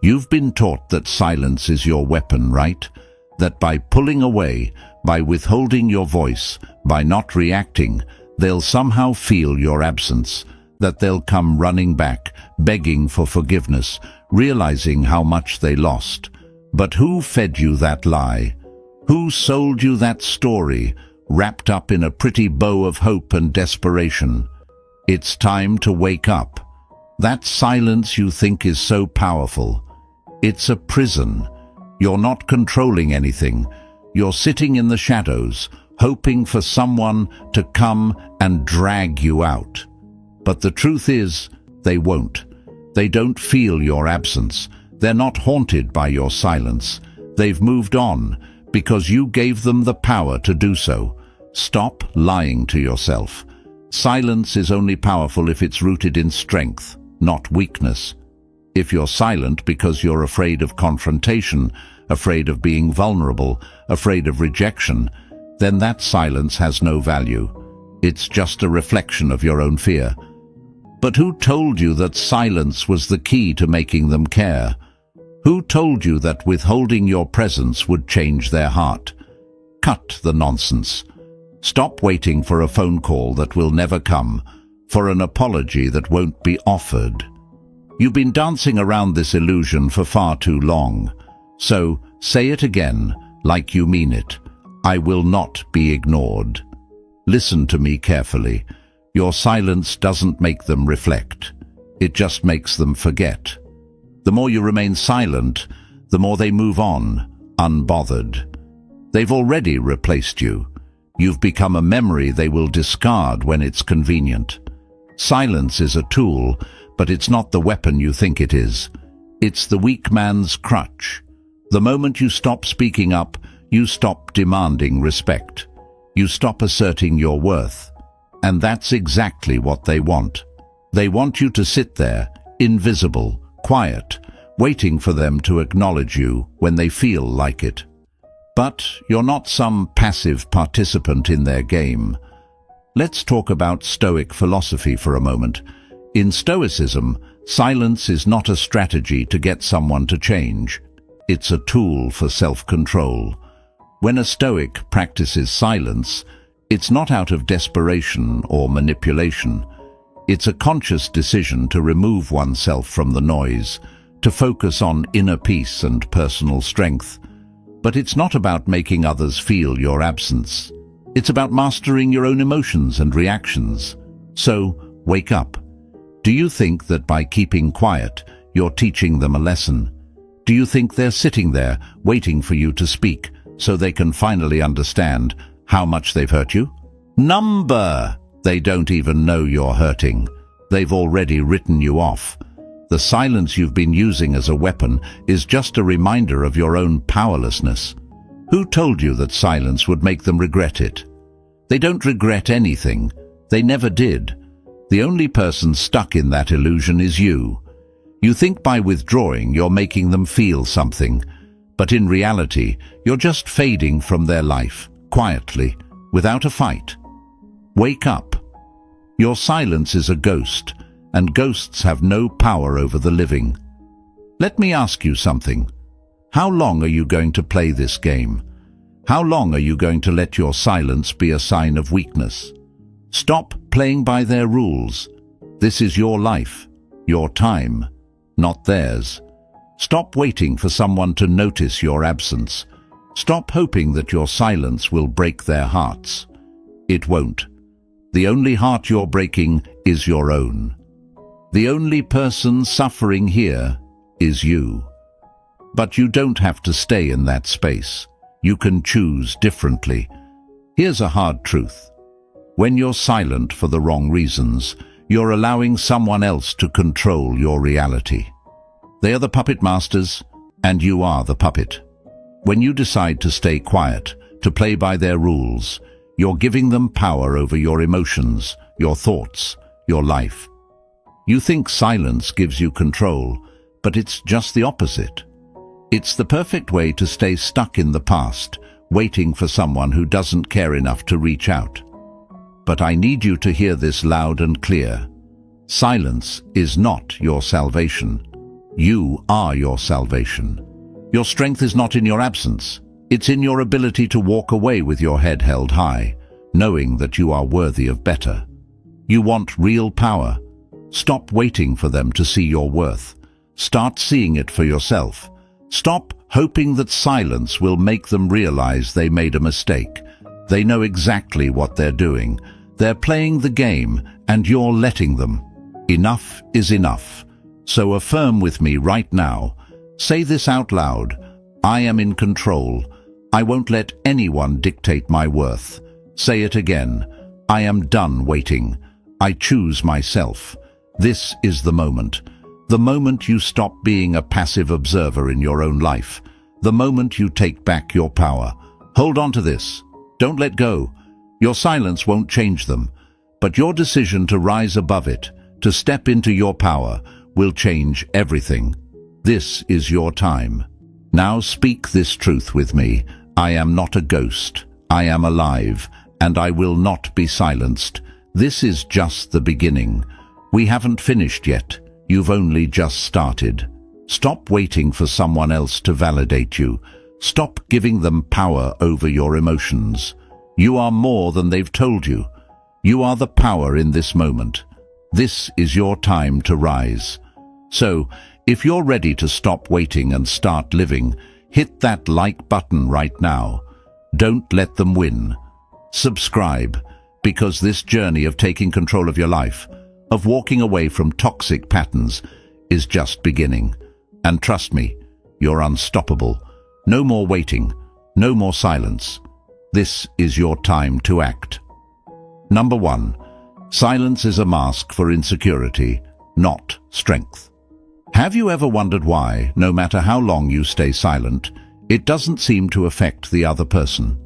You've been taught that silence is your weapon, right? That by pulling away, by withholding your voice, by not reacting, they'll somehow feel your absence, that they'll come running back, begging for forgiveness, realizing how much they lost. But who fed you that lie? Who sold you that story, wrapped up in a pretty bow of hope and desperation? It's time to wake up. That silence you think is so powerful, it's a prison. You're not controlling anything. You're sitting in the shadows, hoping for someone to come and drag you out. But the truth is, they won't. They don't feel your absence. They're not haunted by your silence. They've moved on because you gave them the power to do so. Stop lying to yourself. Silence is only powerful if it's rooted in strength, not weakness. If you're silent because you're afraid of confrontation, afraid of being vulnerable, afraid of rejection, then that silence has no value. It's just a reflection of your own fear. But who told you that silence was the key to making them care? Who told you that withholding your presence would change their heart? Cut the nonsense. Stop waiting for a phone call that will never come, for an apology that won't be offered. You've been dancing around this illusion for far too long. So say it again, like you mean it. I will not be ignored. Listen to me carefully. Your silence doesn't make them reflect. It just makes them forget. The more you remain silent, the more they move on, unbothered. They've already replaced you. You've become a memory they will discard when it's convenient. Silence is a tool, but it's not the weapon you think it is. It's the weak man's crutch. The moment you stop speaking up, you stop demanding respect. You stop asserting your worth. And that's exactly what they want. They want you to sit there, invisible, quiet, waiting for them to acknowledge you when they feel like it. But you're not some passive participant in their game. Let's talk about Stoic philosophy for a moment. In Stoicism, silence is not a strategy to get someone to change. It's a tool for self-control. When a Stoic practices silence, it's not out of desperation or manipulation. It's a conscious decision to remove oneself from the noise, to focus on inner peace and personal strength. But it's not about making others feel your absence. It's about mastering your own emotions and reactions. So, wake up. Do you think that by keeping quiet, you're teaching them a lesson? Do you think they're sitting there, waiting for you to speak, so they can finally understand how much they've hurt you? Number! They don't even know you're hurting. They've already written you off. The silence you've been using as a weapon is just a reminder of your own powerlessness. Who told you that silence would make them regret it? They don't regret anything. They never did. The only person stuck in that illusion is you. You think by withdrawing you're making them feel something, but in reality, you're just fading from their life, quietly, without a fight. Wake up. Your silence is a ghost, and ghosts have no power over the living. Let me ask you something. How long are you going to play this game? How long are you going to let your silence be a sign of weakness? Stop playing by their rules. This is your life, your time, not theirs. Stop waiting for someone to notice your absence. Stop hoping that your silence will break their hearts. It won't. The only heart you're breaking is your own. The only person suffering here is you. But you don't have to stay in that space. You can choose differently. Here's a hard truth. When you're silent for the wrong reasons, you're allowing someone else to control your reality. They are the puppet masters, and you are the puppet. When you decide to stay quiet, to play by their rules, you're giving them power over your emotions, your thoughts, your life. You think silence gives you control, but it's just the opposite. It's the perfect way to stay stuck in the past, waiting for someone who doesn't care enough to reach out. But I need you to hear this loud and clear. Silence is not your salvation. You are your salvation. Your strength is not in your absence. It's in your ability to walk away with your head held high, knowing that you are worthy of better. You want real power. Stop waiting for them to see your worth. Start seeing it for yourself. Stop hoping that silence will make them realize they made a mistake. They know exactly what they're doing. They're playing the game, and you're letting them. Enough is enough. So affirm with me right now. Say this out loud. I am in control. I won't let anyone dictate my worth. Say it again. I am done waiting. I choose myself. This is the moment. The moment you stop being a passive observer in your own life. The moment you take back your power. Hold on to this. Don't let go. Your silence won't change them. But your decision to rise above it, to step into your power, will change everything. This is your time. Now speak this truth with me. I am not a ghost. I am alive, and I will not be silenced. This is just the beginning. We haven't finished yet. You've only just started. Stop waiting for someone else to validate you. Stop giving them power over your emotions. You are more than they've told you. You are the power in this moment. This is your time to rise. So, if you're ready to stop waiting and start living, hit that like button right now. Don't let them win. Subscribe, because this journey of taking control of your life, of walking away from toxic patterns, is just beginning. And trust me, you're unstoppable. No more waiting, no more silence. This is your time to act. Number 1. Silence is a mask for insecurity, not strength. Have you ever wondered why, no matter how long you stay silent, it doesn't seem to affect the other person?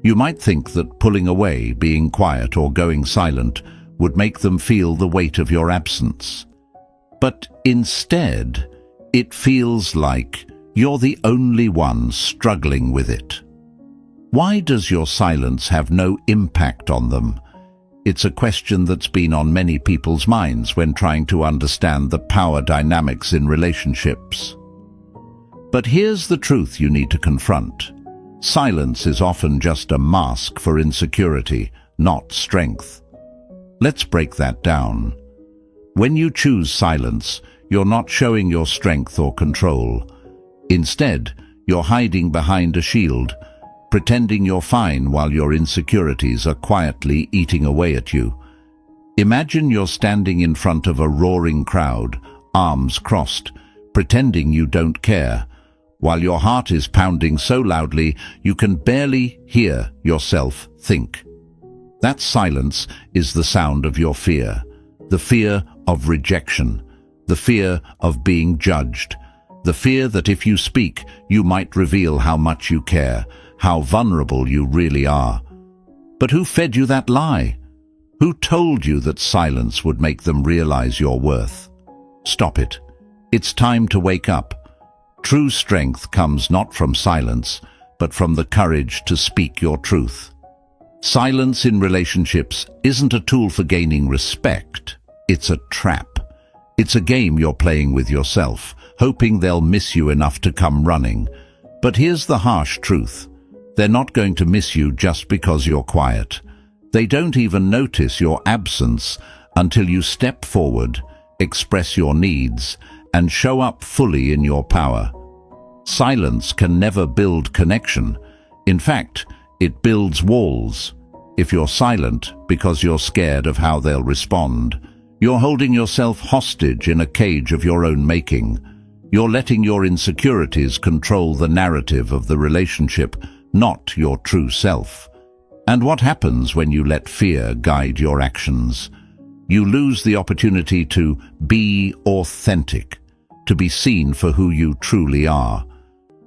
You might think that pulling away, being quiet or going silent would make them feel the weight of your absence. But instead, it feels like you're the only one struggling with it. Why does your silence have no impact on them? It's a question that's been on many people's minds when trying to understand the power dynamics in relationships. But here's the truth you need to confront. Silence is often just a mask for insecurity, not strength. Let's break that down. When you choose silence, you're not showing your strength or control. Instead, you're hiding behind a shield, pretending you're fine while your insecurities are quietly eating away at you. Imagine you're standing in front of a roaring crowd, arms crossed, pretending you don't care, while your heart is pounding so loudly you can barely hear yourself think. That silence is the sound of your fear, the fear of rejection, the fear of being judged, the fear that if you speak, you might reveal how much you care, how vulnerable you really are. But who fed you that lie? Who told you that silence would make them realize your worth? Stop it. It's time to wake up. True strength comes not from silence, but from the courage to speak your truth. Silence in relationships isn't a tool for gaining respect. It's a trap. It's a game you're playing with yourself, hoping they'll miss you enough to come running. But here's the harsh truth. They're not going to miss you just because you're quiet. They don't even notice your absence until you step forward, express your needs, and show up fully in your power. Silence can never build connection. In fact, it builds walls. If you're silent because you're scared of how they'll respond, you're holding yourself hostage in a cage of your own making. You're letting your insecurities control the narrative of the relationship, not your true self. And what happens when you let fear guide your actions? You lose the opportunity to be authentic, to be seen for who you truly are.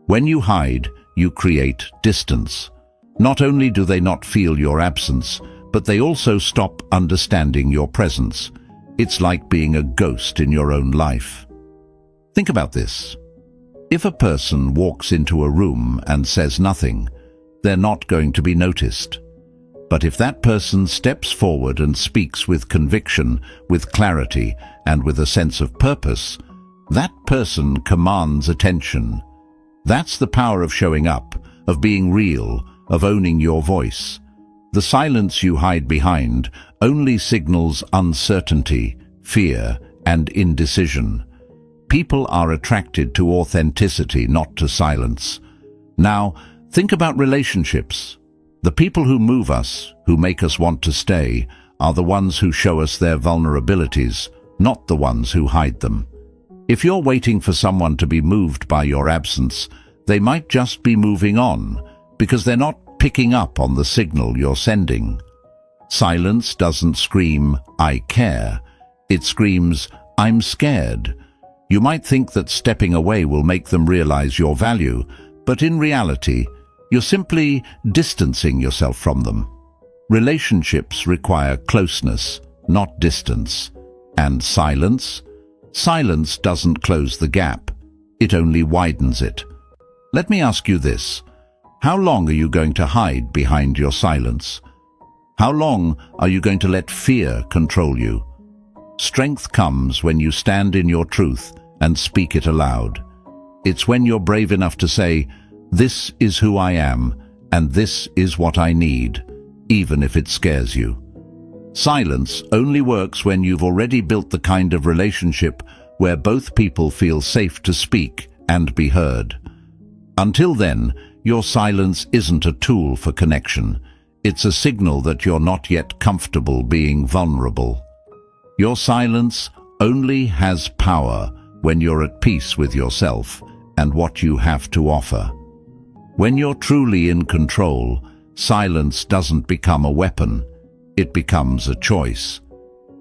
When you hide, you create distance. Not only do they not feel your absence, but they also stop understanding your presence. It's like being a ghost in your own life. Think about this. If a person walks into a room and says nothing, they're not going to be noticed. But if that person steps forward and speaks with conviction, with clarity, and with a sense of purpose, That person commands attention. That's the power of showing up, of being real, of owning your voice. The silence you hide behind only signals uncertainty, fear, and indecision. People are attracted to authenticity, not to silence. Now, think about relationships. The people who move us, who make us want to stay, are the ones who show us their vulnerabilities, not the ones who hide them. If you're waiting for someone to be moved by your absence, they might just be moving on, because they're not picking up on the signal you're sending. Silence doesn't scream, "I care." It screams, "I'm scared." You might think that stepping away will make them realize your value, but in reality, you're simply distancing yourself from them. Relationships require closeness, not distance. And silence? Silence doesn't close the gap. It only widens it. Let me ask you this. How long are you going to hide behind your silence? How long are you going to let fear control you? Strength comes when you stand in your truth and speak it aloud. It's when you're brave enough to say, "This is who I am, and this is what I need," even if it scares you. Silence only works when you've already built the kind of relationship where both people feel safe to speak and be heard. Until then, your silence isn't a tool for connection. It's a signal that you're not yet comfortable being vulnerable. Your silence only has power when you're at peace with yourself and what you have to offer. When you're truly in control, silence doesn't become a weapon. It becomes a choice.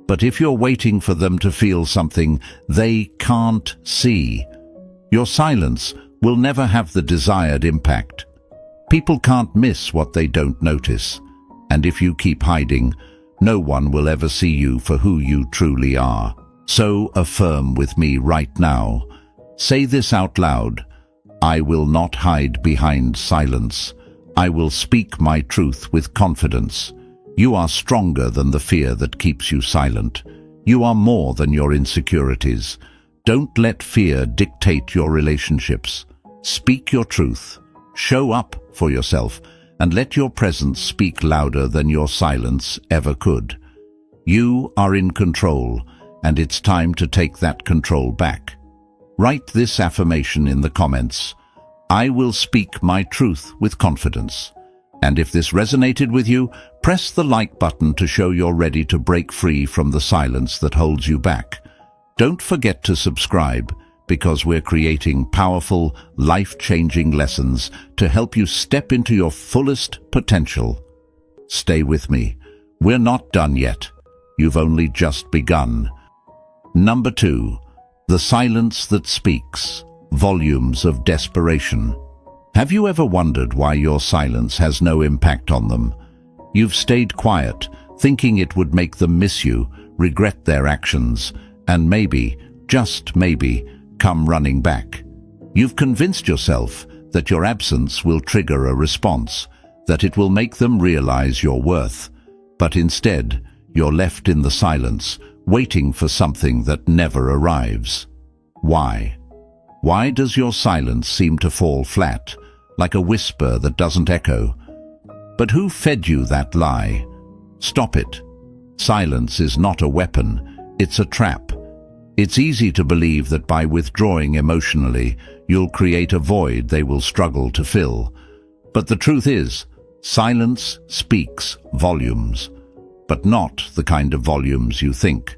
But if you're waiting for them to feel something they can't see, your silence will never have the desired impact. People can't miss what they don't notice. And if you keep hiding, no one will ever see you for who you truly are. So affirm with me right now. Say this out loud. I will not hide behind silence. I will speak my truth with confidence. You are stronger than the fear that keeps you silent. You are more than your insecurities. Don't let fear dictate your relationships. Speak your truth. Show up for yourself, and let your presence speak louder than your silence ever could. You are in control, and it's time to take that control back. Write this affirmation in the comments. I will speak my truth with confidence. And if this resonated with you, press the like button to show you're ready to break free from the silence that holds you back. Don't forget to subscribe, because we're creating powerful, life-changing lessons to help you step into your fullest potential. Stay with me. We're not done yet. You've only just begun. Number 2. The silence that speaks. Volumes of desperation. Have you ever wondered why your silence has no impact on them? You've stayed quiet, thinking it would make them miss you, regret their actions, and maybe, just maybe, come running back. You've convinced yourself that your absence will trigger a response, that it will make them realize your worth. But instead, you're left in the silence, waiting for something that never arrives. Why? Why does your silence seem to fall flat, like a whisper that doesn't echo? But who fed you that lie? Stop it. Silence is not a weapon, it's a trap. It's easy to believe that by withdrawing emotionally, you'll create a void they will struggle to fill. But the truth is, silence speaks volumes, but not the kind of volumes you think.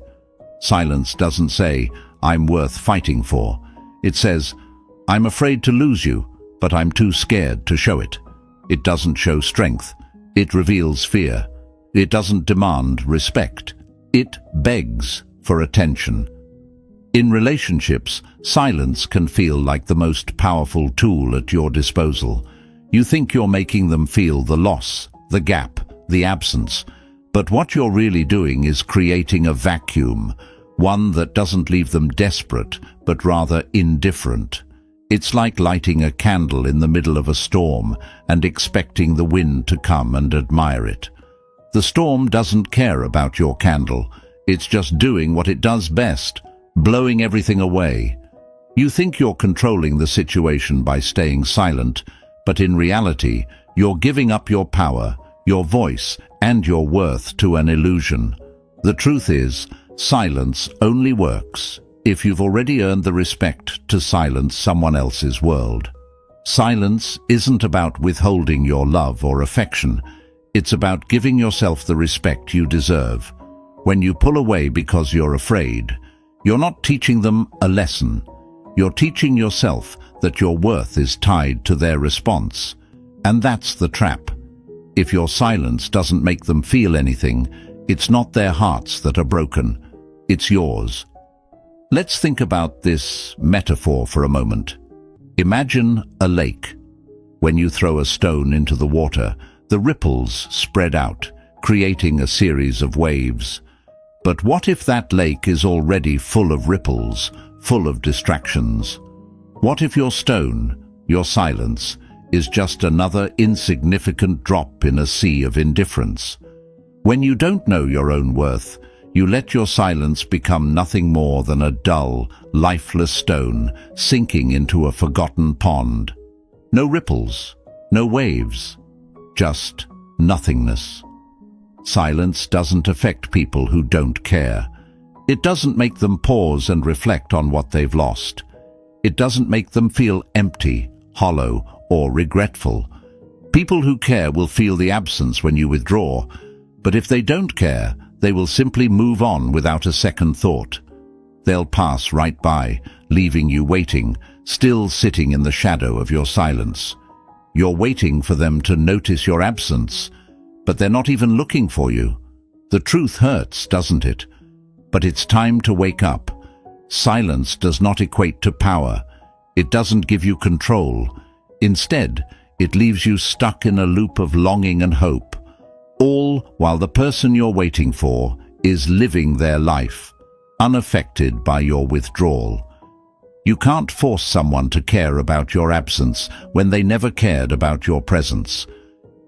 Silence doesn't say, I'm worth fighting for. It says, I'm afraid to lose you, but I'm too scared to show it. It doesn't show strength. It reveals fear. It doesn't demand respect. It begs for attention. In relationships, silence can feel like the most powerful tool at your disposal. You think you're making them feel the loss, the gap, the absence. But what you're really doing is creating a vacuum, one that doesn't leave them desperate, but rather indifferent. It's like lighting a candle in the middle of a storm and expecting the wind to come and admire it. The storm doesn't care about your candle. It's just doing what it does best, blowing everything away. You think you're controlling the situation by staying silent, but in reality, you're giving up your power, your voice, and your worth to an illusion. The truth is, silence only works if you've already earned the respect to silence someone else's world. Silence isn't about withholding your love or affection. It's about giving yourself the respect you deserve. When you pull away because you're afraid, you're not teaching them a lesson. You're teaching yourself that your worth is tied to their response. And that's the trap. If your silence doesn't make them feel anything, it's not their hearts that are broken. It's yours. Let's think about this metaphor for a moment. Imagine a lake. When you throw a stone into the water, the ripples spread out, creating a series of waves. But what if that lake is already full of ripples, full of distractions? What if your stone, your silence, is just another insignificant drop in a sea of indifference? When you don't know your own worth, you let your silence become nothing more than a dull, lifeless stone sinking into a forgotten pond. No ripples, no waves, just nothingness. Silence doesn't affect people who don't care. It doesn't make them pause and reflect on what they've lost. It doesn't make them feel empty, hollow, or regretful. People who care will feel the absence when you withdraw, but if they don't care, they will simply move on without a second thought. They'll pass right by, leaving you waiting, still sitting in the shadow of your silence. You're waiting for them to notice your absence, but they're not even looking for you. The truth hurts, doesn't it? But it's time to wake up. Silence does not equate to power. It doesn't give you control. Instead, it leaves you stuck in a loop of longing and hope, all while the person you're waiting for is living their life, unaffected by your withdrawal. You can't force someone to care about your absence when they never cared about your presence.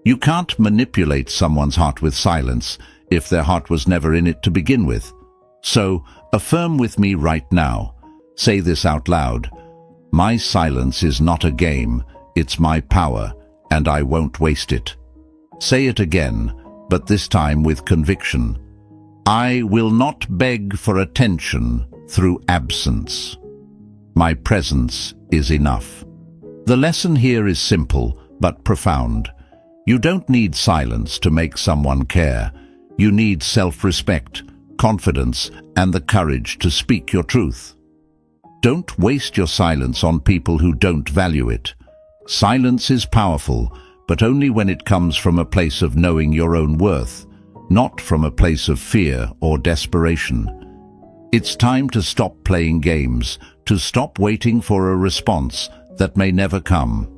You can't manipulate someone's heart with silence if their heart was never in it to begin with. So, affirm with me right now. Say this out loud. My silence is not a game, it's my power, and I won't waste it. Say it again, but this time with conviction. I will not beg for attention through absence. My presence is enough. The lesson here is simple but profound. You don't need silence to make someone care. You need self-respect, confidence, and the courage to speak your truth. Don't waste your silence on people who don't value it. Silence is powerful, but only when it comes from a place of knowing your own worth, not from a place of fear or desperation. It's time to stop playing games, to stop waiting for a response that may never come.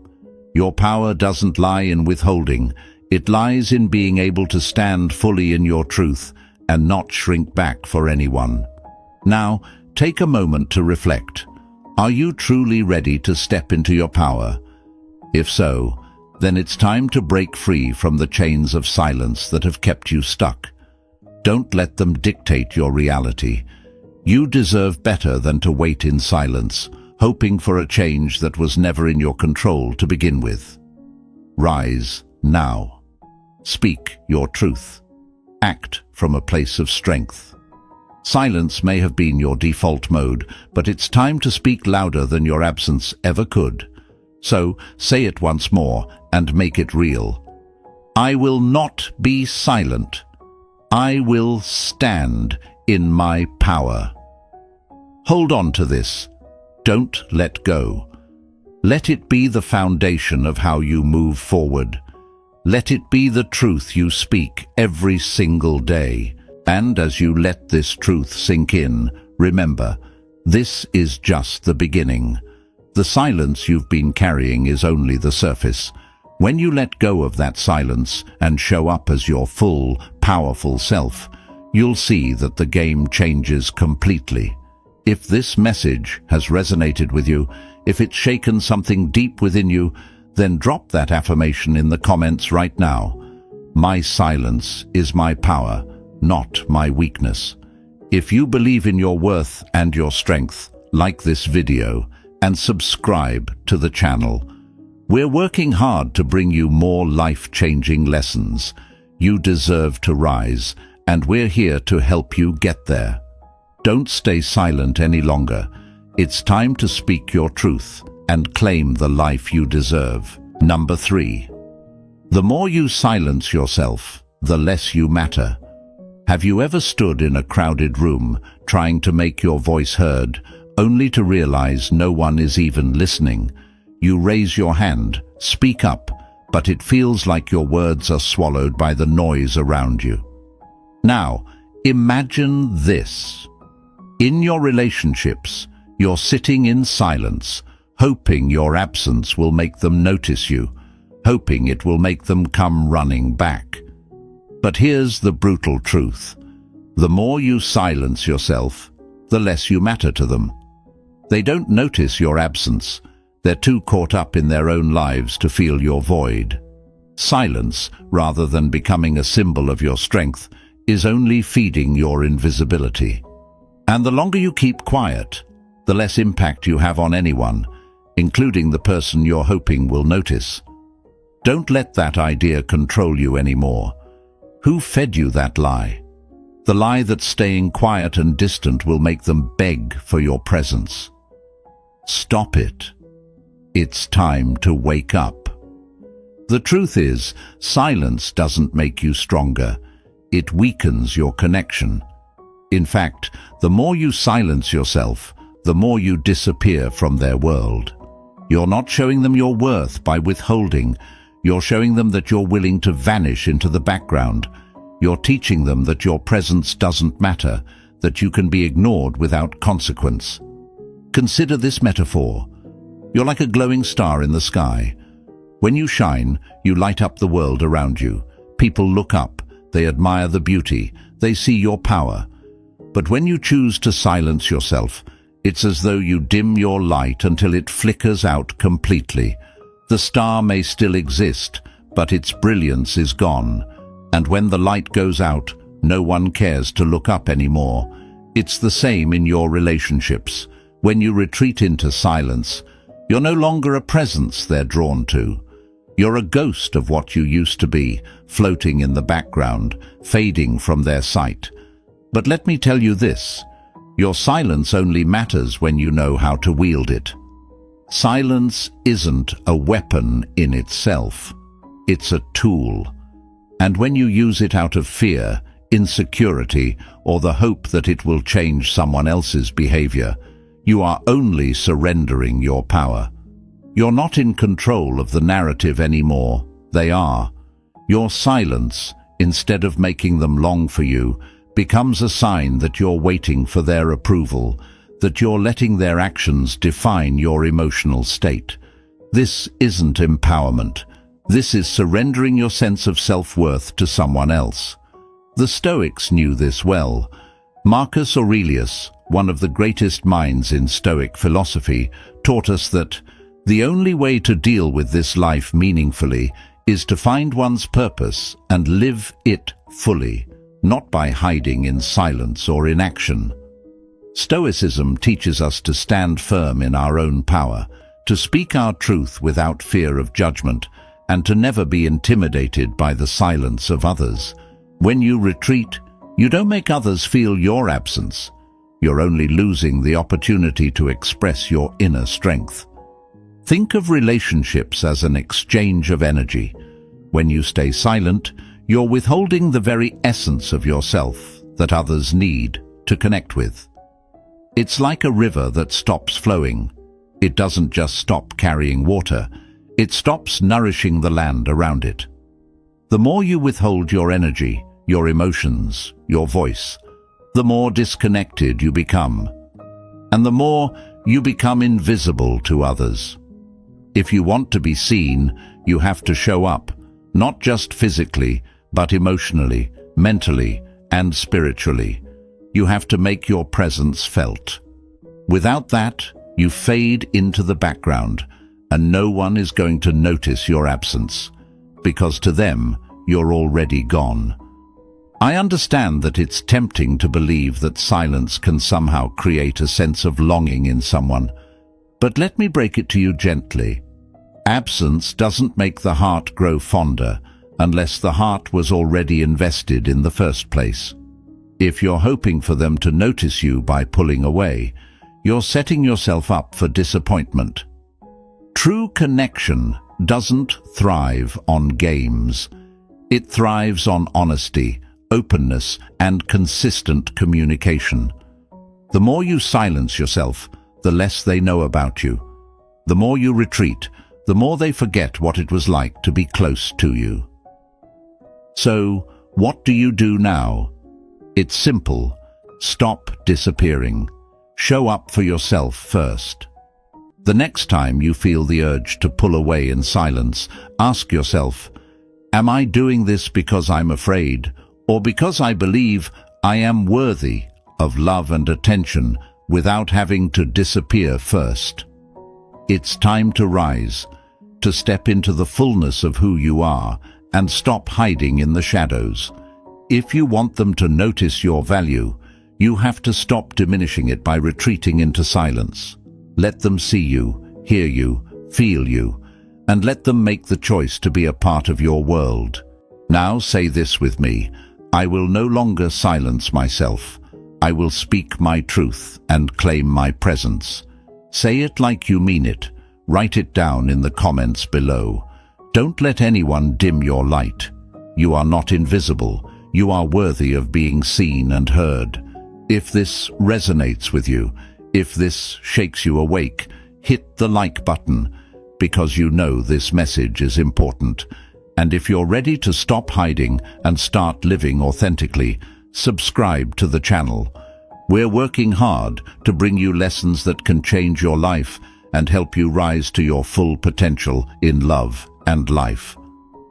Your power doesn't lie in withholding. It lies in being able to stand fully in your truth and not shrink back for anyone. Now, take a moment to reflect. Are you truly ready to step into your power? If so, then it's time to break free from the chains of silence that have kept you stuck. Don't let them dictate your reality. You deserve better than to wait in silence, hoping for a change that was never in your control to begin with. Rise now. Speak your truth. Act from a place of strength. Silence may have been your default mode, but it's time to speak louder than your absence ever could. So, say it once more and make it real. I will not be silent. I will stand in my power. Hold on to this. Don't let go. Let it be the foundation of how you move forward. Let it be the truth you speak every single day. And as you let this truth sink in, remember, this is just the beginning. The silence you've been carrying is only the surface. When you let go of that silence and show up as your full, powerful self, you'll see that the game changes completely. If this message has resonated with you, if it's shaken something deep within you, then drop that affirmation in the comments right now. My silence is my power, not my weakness. If you believe in your worth and your strength, like this video, and subscribe to the channel. We're working hard to bring you more life-changing lessons. You deserve to rise, and we're here to help you get there. Don't stay silent any longer. It's time to speak your truth and claim the life you deserve. Number 3. The more you silence yourself, the less you matter. Have you ever stood in a crowded room trying to make your voice heard, only to realize no one is even listening? You raise your hand, speak up, but it feels like your words are swallowed by the noise around you. Now, imagine this. In your relationships, you're sitting in silence, hoping your absence will make them notice you, hoping it will make them come running back. But here's the brutal truth. The more you silence yourself, the less you matter to them. They don't notice your absence. They're too caught up in their own lives to feel your void. Silence, rather than becoming a symbol of your strength, is only feeding your invisibility. And the longer you keep quiet, the less impact you have on anyone, including the person you're hoping will notice. Don't let that idea control you anymore. Who fed you that lie? The lie that staying quiet and distant will make them beg for your presence. Stop it. It's time to wake up. The truth is, silence doesn't make you stronger. It weakens your connection. In fact, the more you silence yourself, the more you disappear from their world. You're not showing them your worth by withholding. You're showing them that you're willing to vanish into the background. You're teaching them that your presence doesn't matter, that you can be ignored without consequence. Consider this metaphor. You're like a glowing star in the sky. When you shine, you light up the world around you. People look up, they admire the beauty, they see your power. But when you choose to silence yourself, it's as though you dim your light until it flickers out completely. The star may still exist, but its brilliance is gone. And when the light goes out, no one cares to look up anymore. It's the same in your relationships. When you retreat into silence, you're no longer a presence they're drawn to. You're a ghost of what you used to be, floating in the background, fading from their sight. But let me tell you this, your silence only matters when you know how to wield it. Silence isn't a weapon in itself. It's a tool. And when you use it out of fear, insecurity, or the hope that it will change someone else's behavior, you are only surrendering your power. You're not in control of the narrative anymore. They are. Your silence, instead of making them long for you, becomes a sign that you're waiting for their approval, that you're letting their actions define your emotional state. This isn't empowerment. This is surrendering your sense of self-worth to someone else. The Stoics knew this well. Marcus Aurelius, one of the greatest minds in Stoic philosophy, taught us that the only way to deal with this life meaningfully is to find one's purpose and live it fully, not by hiding in silence or inaction. Stoicism teaches us to stand firm in our own power, to speak our truth without fear of judgment, and to never be intimidated by the silence of others. When you retreat, you don't make others feel your absence. You're only losing the opportunity to express your inner strength. Think of relationships as an exchange of energy. When you stay silent, you're withholding the very essence of yourself that others need to connect with. It's like a river that stops flowing. It doesn't just stop carrying water, it stops nourishing the land around it. The more you withhold your energy, your emotions, your voice, the more disconnected you become, and the more you become invisible to others. If you want to be seen, you have to show up, not just physically, but emotionally, mentally, and spiritually. You have to make your presence felt. Without that, you fade into the background, and no one is going to notice your absence, because to them, you're already gone. I understand that it's tempting to believe that silence can somehow create a sense of longing in someone, But let me break it to you gently. Absence doesn't make the heart grow fonder unless the heart was already invested in the first place. If you're hoping for them to notice you by pulling away, you're setting yourself up for disappointment. True connection doesn't thrive on games. It thrives on honesty, openness, and consistent communication. The more you silence yourself, the less they know about you. The more you retreat, the more they forget what it was like to be close to you. So, what do you do now? It's simple. Stop disappearing. Show up for yourself first. The next time you feel the urge to pull away in silence, ask yourself, am I doing this because I'm afraid, or because I believe I am worthy of love and attention without having to disappear first? It's time to rise, to step into the fullness of who you are and stop hiding in the shadows. If you want them to notice your value, you have to stop diminishing it by retreating into silence. Let them see you, hear you, feel you, and let them make the choice to be a part of your world. Now say this with me: I will no longer silence myself. I will speak my truth and claim my presence. Say it like you mean it. Write it down in the comments below. Don't let anyone dim your light. You are not invisible. You are worthy of being seen and heard. If this resonates with you, if this shakes you awake, hit the like button, because you know this message is important. And if you're ready to stop hiding and start living authentically, subscribe to the channel. We're working hard to bring you lessons that can change your life and help you rise to your full potential in love and life.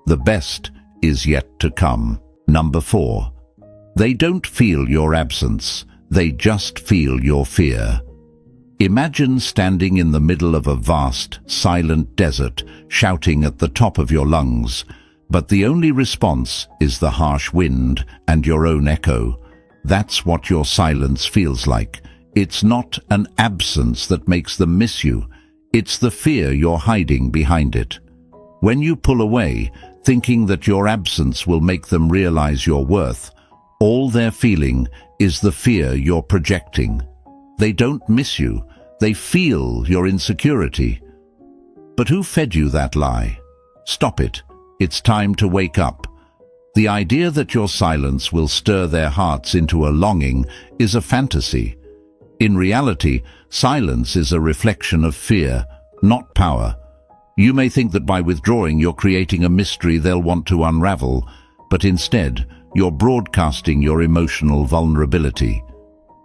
The best is yet to come. Number 4. They don't feel your absence. They just feel your fear. Imagine standing in the middle of a vast, silent desert, shouting at the top of your lungs, but the only response is the harsh wind and your own echo. That's what your silence feels like. It's not an absence that makes them miss you. It's the fear you're hiding behind it. When you pull away, thinking that your absence will make them realize your worth, all they're feeling is the fear you're projecting. They don't miss you. They feel your insecurity. But who fed you that lie? Stop it. It's time to wake up. The idea that your silence will stir their hearts into a longing is a fantasy. In reality, silence is a reflection of fear, not power. You may think that by withdrawing you're creating a mystery they'll want to unravel, but instead, you're broadcasting your emotional vulnerability.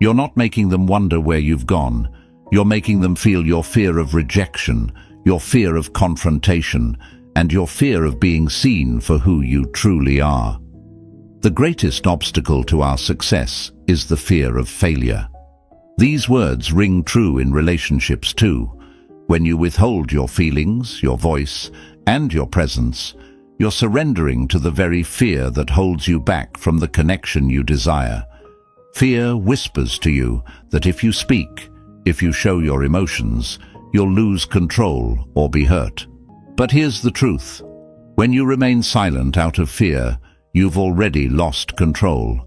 You're not making them wonder where you've gone. You're making them feel your fear of rejection, your fear of confrontation, and your fear of being seen for who you truly are. The greatest obstacle to our success is the fear of failure. These words ring true in relationships too. When you withhold your feelings, your voice, and your presence, you're surrendering to the very fear that holds you back from the connection you desire. Fear whispers to you that if you speak, if you show your emotions, you'll lose control or be hurt. But here's the truth. When you remain silent out of fear, you've already lost control.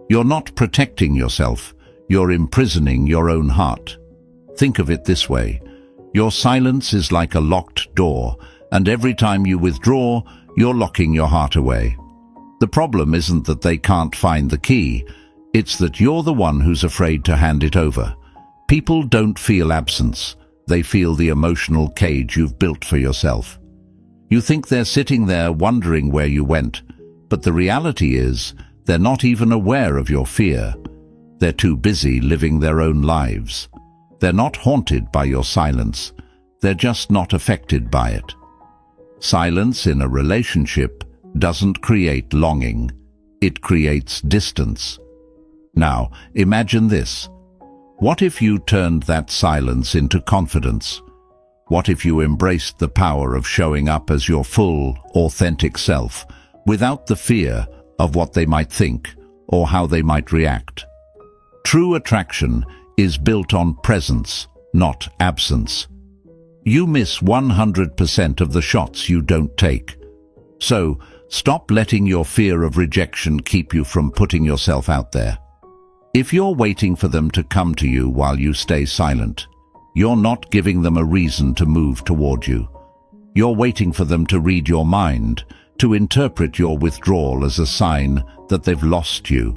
You're not protecting yourself, you're imprisoning your own heart. Think of it this way. Your silence is like a locked door, and every time you withdraw, you're locking your heart away. The problem isn't that they can't find the key, it's that you're the one who's afraid to hand it over. People don't feel absence, they feel the emotional cage you've built for yourself. You think they're sitting there wondering where you went, but the reality is they're not even aware of your fear. They're too busy living their own lives. They're not haunted by your silence, they're just not affected by it. Silence in a relationship doesn't create longing, it creates distance. Now, imagine this. What if you turned that silence into confidence? What if you embraced the power of showing up as your full, authentic self, without the fear of what they might think or how they might react? True attraction is built on presence, not absence. you miss 100% of the shots you don't take. So, stop letting your fear of rejection keep you from putting yourself out there. If you're waiting for them to come to you while you stay silent, you're not giving them a reason to move toward you. You're waiting for them to read your mind, to interpret your withdrawal as a sign that they've lost you.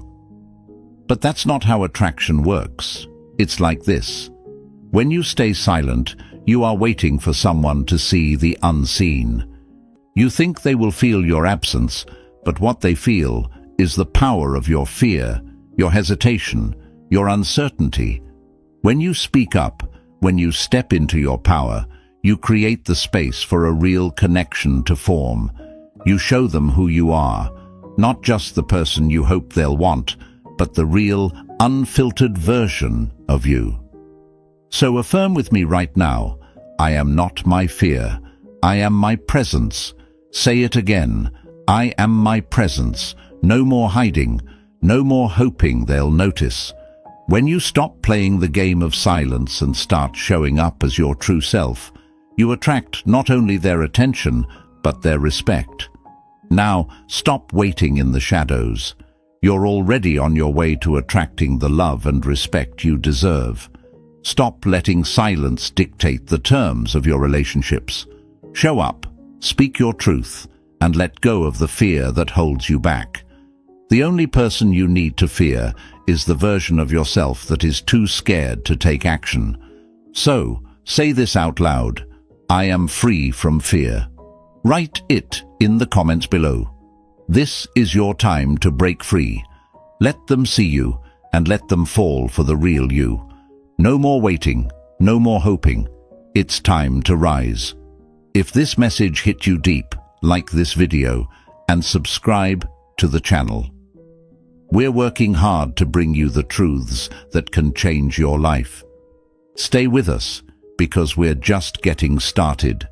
But that's not how attraction works. It's like this. When you stay silent, you are waiting for someone to see the unseen. You think they will feel your absence, but what they feel is the power of your fear, your hesitation, your uncertainty. When you speak up, when you step into your power, you create the space for a real connection to form. You show them who you are, not just the person you hope they'll want, but the real, unfiltered version of you. So affirm with me right now, I am not my fear, I am my presence. Say it again, I am my presence. No more hiding, no more hoping they'll notice. When you stop playing the game of silence and start showing up as your true self, you attract not only their attention, but their respect. Now, stop waiting in the shadows. You're already on your way to attracting the love and respect you deserve. Stop letting silence dictate the terms of your relationships. Show up, speak your truth, and let go of the fear that holds you back. The only person you need to fear is the version of yourself that is too scared to take action. So, say this out loud, I am free from fear. Write it in the comments below. This is your time to break free. Let them see you, and let them fall for the real you. No more waiting, no more hoping. It's time to rise. If this message hit you deep, like this video, and subscribe to the channel. We're working hard to bring you the truths that can change your life. Stay with us, because we're just getting started.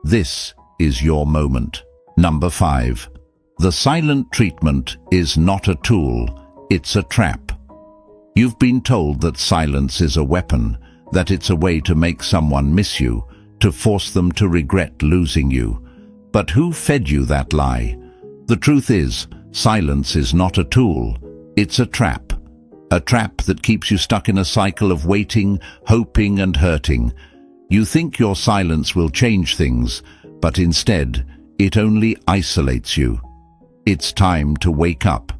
This is your moment. Number 5. The silent treatment is not a tool, it's a trap. You've been told that silence is a weapon, that it's a way to make someone miss you, to force them to regret losing you. But who fed you that lie? The truth is, silence is not a tool, it's a trap. A trap that keeps you stuck in a cycle of waiting, hoping and hurting. You think your silence will change things, but instead, it only isolates you. It's time to wake up.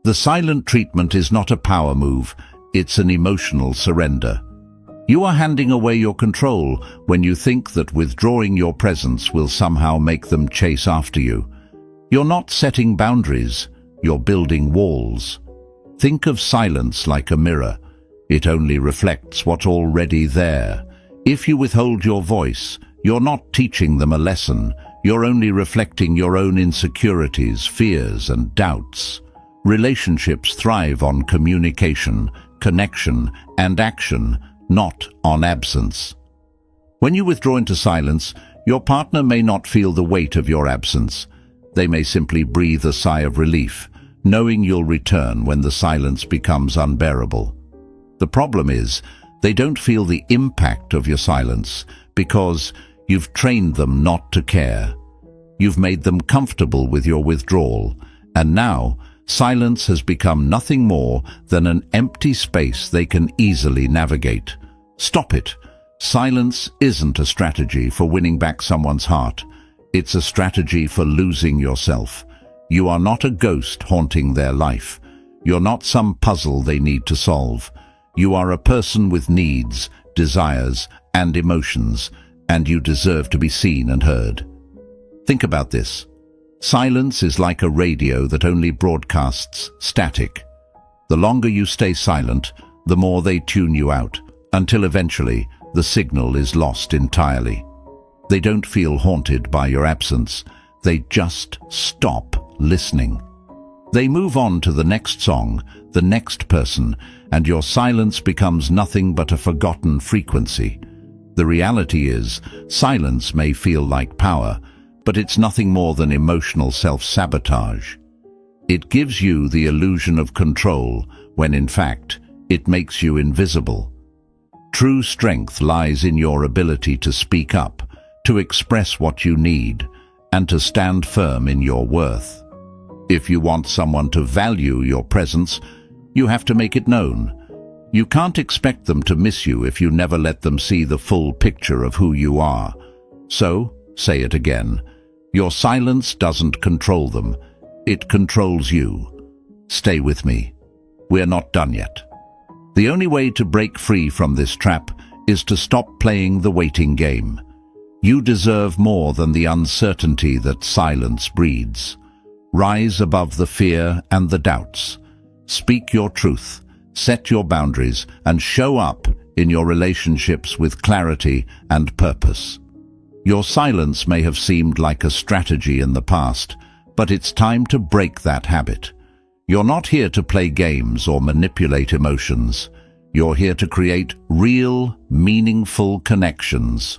The silent treatment is not a power move, it's an emotional surrender. You are handing away your control when you think that withdrawing your presence will somehow make them chase after you. You're not setting boundaries, you're building walls. Think of silence like a mirror. It only reflects what's already there. If you withhold your voice, you're not teaching them a lesson. You're only reflecting your own insecurities, fears, and doubts. Relationships thrive on communication, connection, and action, not on absence. When you withdraw into silence, your partner may not feel the weight of your absence. They may simply breathe a sigh of relief, knowing you'll return when the silence becomes unbearable. The problem is, they don't feel the impact of your silence because you've trained them not to care. You've made them comfortable with your withdrawal, and now silence has become nothing more than an empty space they can easily navigate. Stop it. Silence isn't a strategy for winning back someone's heart. It's a strategy for losing yourself. You are not a ghost haunting their life. You're not some puzzle they need to solve. You are a person with needs, desires, and emotions, and you deserve to be seen and heard. Think about this. Silence is like a radio that only broadcasts static. The longer you stay silent, the more they tune you out, until eventually the signal is lost entirely. They don't feel haunted by your absence. They just stop listening. They move on to the next song, the next person, and your silence becomes nothing but a forgotten frequency. The reality is, silence may feel like power, but it's nothing more than emotional self-sabotage. It gives you the illusion of control when in fact it makes you invisible. True strength lies in your ability to speak up, to express what you need, and to stand firm in your worth. If you want someone to value your presence, you have to make it known. You can't expect them to miss you if you never let them see the full picture of who you are. So, say it again. Your silence doesn't control them. It controls you. Stay with me. We're not done yet. The only way to break free from this trap is to stop playing the waiting game. You deserve more than the uncertainty that silence breeds. Rise above the fear and the doubts. Speak your truth, set your boundaries, and show up in your relationships with clarity and purpose. Your silence may have seemed like a strategy in the past, but it's time to break that habit. You're not here to play games or manipulate emotions. You're here to create real, meaningful connections.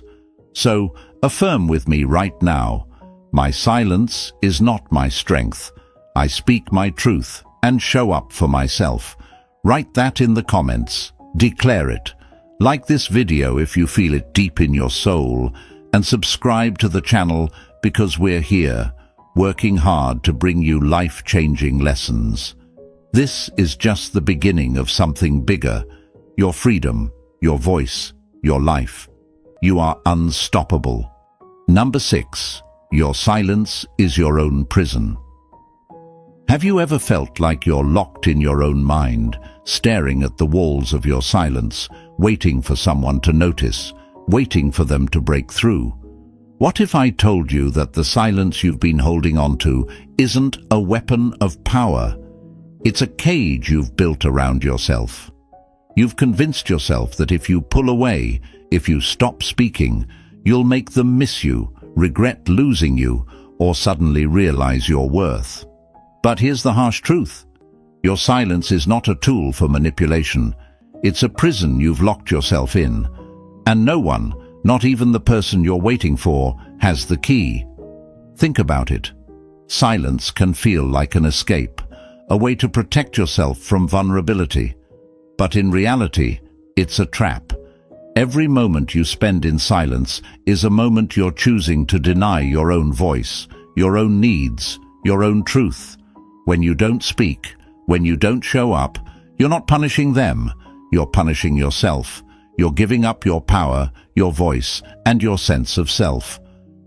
So, affirm with me right now, my silence is not my strength. I speak my truth and show up for myself. Write that in the comments. Declare it. Like this video if you feel it deep in your soul, and subscribe to the channel because we're here, working hard to bring you life-changing lessons. This is just the beginning of something bigger. Your freedom, your voice, your life. You are unstoppable. Number 6. Your silence is your own prison. Have you ever felt like you're locked in your own mind, staring at the walls of your silence, waiting for someone to notice, waiting for them to break through? What if I told you that the silence you've been holding on to isn't a weapon of power? It's a cage you've built around yourself. You've convinced yourself that if you pull away, if you stop speaking, you'll make them miss you, regret losing you, or suddenly realize your worth. But here's the harsh truth. Your silence is not a tool for manipulation. It's a prison you've locked yourself in. And no one, not even the person you're waiting for, has the key. Think about it. Silence can feel like an escape, a way to protect yourself from vulnerability. But in reality, it's a trap. Every moment you spend in silence is a moment you're choosing to deny your own voice, your own needs, your own truth. When you don't speak, when you don't show up, you're not punishing them, you're punishing yourself. You're giving up your power, your voice, and your sense of self.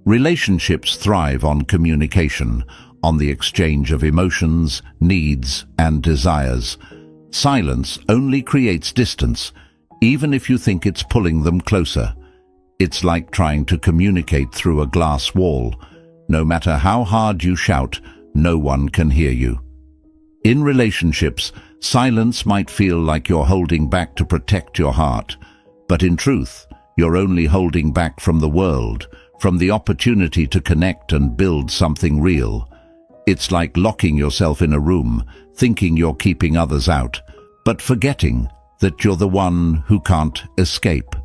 Relationships thrive on communication, on the exchange of emotions, needs, and desires. Silence only creates distance, even if you think it's pulling them closer. It's like trying to communicate through a glass wall. No matter how hard you shout, no one can hear you. In relationships, silence might feel like you're holding back to protect your heart, but in truth, you're only holding back from the world, from the opportunity to connect and build something real. It's like locking yourself in a room, thinking you're keeping others out, but forgetting that you're the one who can't escape.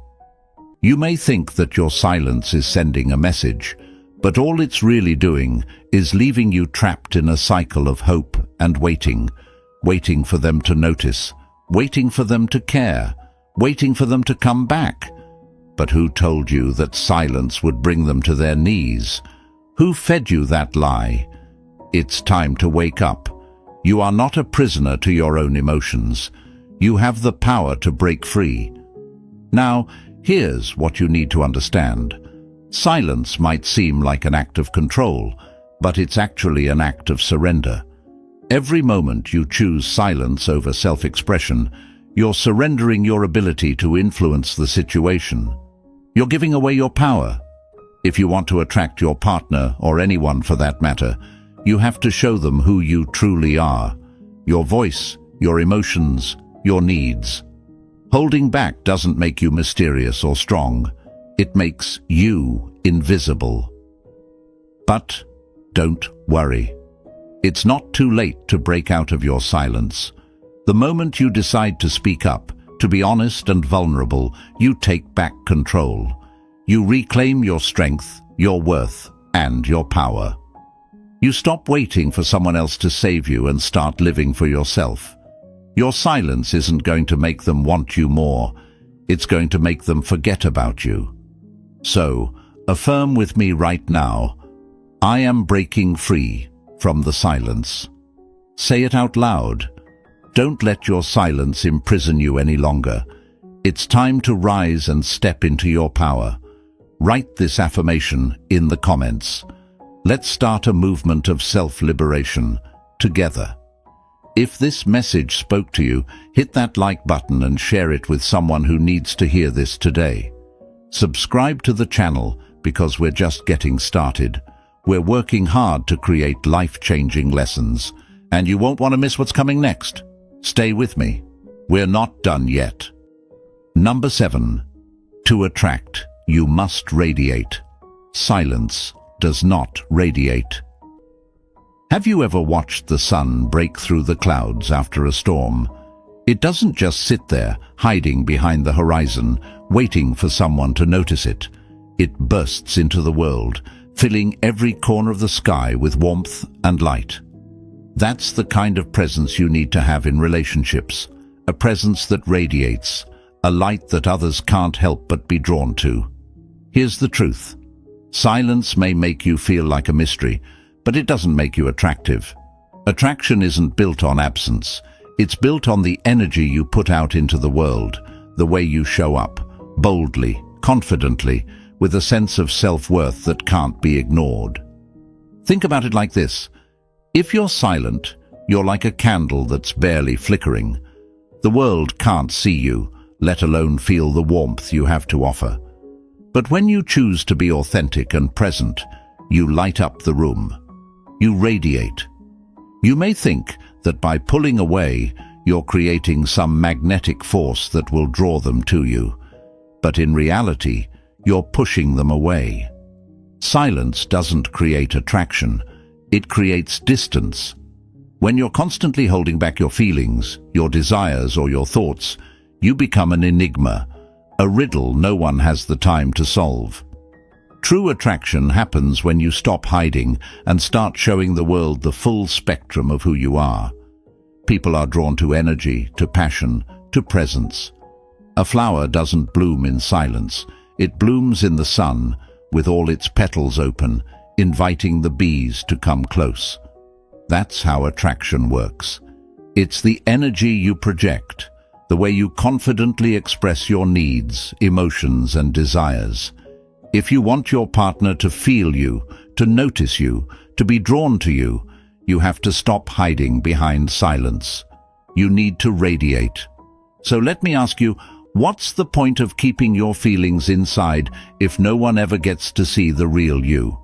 You may think that your silence is sending a message, but all it's really doing is leaving you trapped in a cycle of hope and waiting, waiting for them to notice, waiting for them to care, waiting for them to come back. But who told you that silence would bring them to their knees? Who fed you that lie? It's time to wake up. You are not a prisoner to your own emotions. You have the power to break free. Now, here's what you need to understand. Silence might seem like an act of control, but it's actually an act of surrender. Every moment you choose silence over self-expression, you're surrendering your ability to influence the situation. You're giving away your power. If you want to attract your partner, or anyone for that matter, you have to show them who you truly are. Your voice, your emotions, your needs. Holding back doesn't make you mysterious or strong. It makes you invisible. But don't worry. It's not too late to break out of your silence. The moment you decide to speak up, to be honest and vulnerable, you take back control. You reclaim your strength, your worth, and your power. You stop waiting for someone else to save you and start living for yourself. Your silence isn't going to make them want you more. It's going to make them forget about you. So, affirm with me right now, I am breaking free from the silence. Say it out loud. Don't let your silence imprison you any longer. It's time to rise and step into your power. Write this affirmation in the comments. Let's start a movement of self-liberation together. If this message spoke to you, hit that like button and share it with someone who needs to hear this today. Subscribe to the channel because we're just getting started. We're working hard to create life-changing lessons, and you won't want to miss what's coming next. Stay with me. We're not done yet. Number 7. To attract, you must radiate. Silence does not radiate. Have you ever watched the sun break through the clouds after a storm? It doesn't just sit there, hiding behind the horizon, waiting for someone to notice it. It bursts into the world, filling every corner of the sky with warmth and light. That's the kind of presence you need to have in relationships, a presence that radiates, a light that others can't help but be drawn to. Here's the truth. Silence may make you feel like a mystery, but it doesn't make you attractive. Attraction isn't built on absence. It's built on the energy you put out into the world, the way you show up, boldly, confidently, with a sense of self-worth that can't be ignored. Think about it like this. If you're silent, you're like a candle that's barely flickering. The world can't see you, let alone feel the warmth you have to offer. But when you choose to be authentic and present, you light up the room. You radiate. You may think that by pulling away, you're creating some magnetic force that will draw them to you. But in reality, you're pushing them away. Silence doesn't create attraction. It creates distance. When you're constantly holding back your feelings, your desires, or your thoughts, you become an enigma, a riddle no one has the time to solve. True attraction happens when you stop hiding and start showing the world the full spectrum of who you are. People are drawn to energy, to passion, to presence. A flower doesn't bloom in silence. It blooms in the sun, with all its petals open, inviting the bees to come close. That's how attraction works. It's the energy you project, the way you confidently express your needs, emotions, and desires. If you want your partner to feel you, to notice you, to be drawn to you, you have to stop hiding behind silence. You need to radiate. So let me ask you, what's the point of keeping your feelings inside if no one ever gets to see the real you?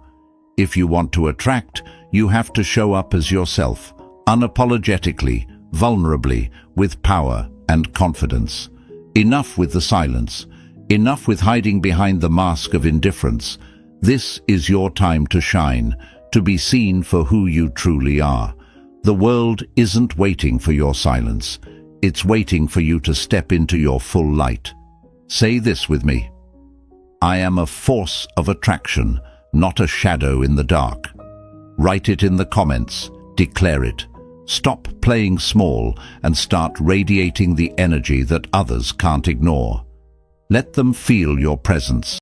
If you want to attract, you have to show up as yourself, unapologetically, vulnerably, with power and confidence. Enough with the silence. Enough with hiding behind the mask of indifference. This is your time to shine, to be seen for who you truly are. The world isn't waiting for your silence. It's waiting for you to step into your full light. Say this with me. I am a force of attraction, not a shadow in the dark. Write it in the comments. Declare it. Stop playing small and start radiating the energy that others can't ignore. Let them feel your presence.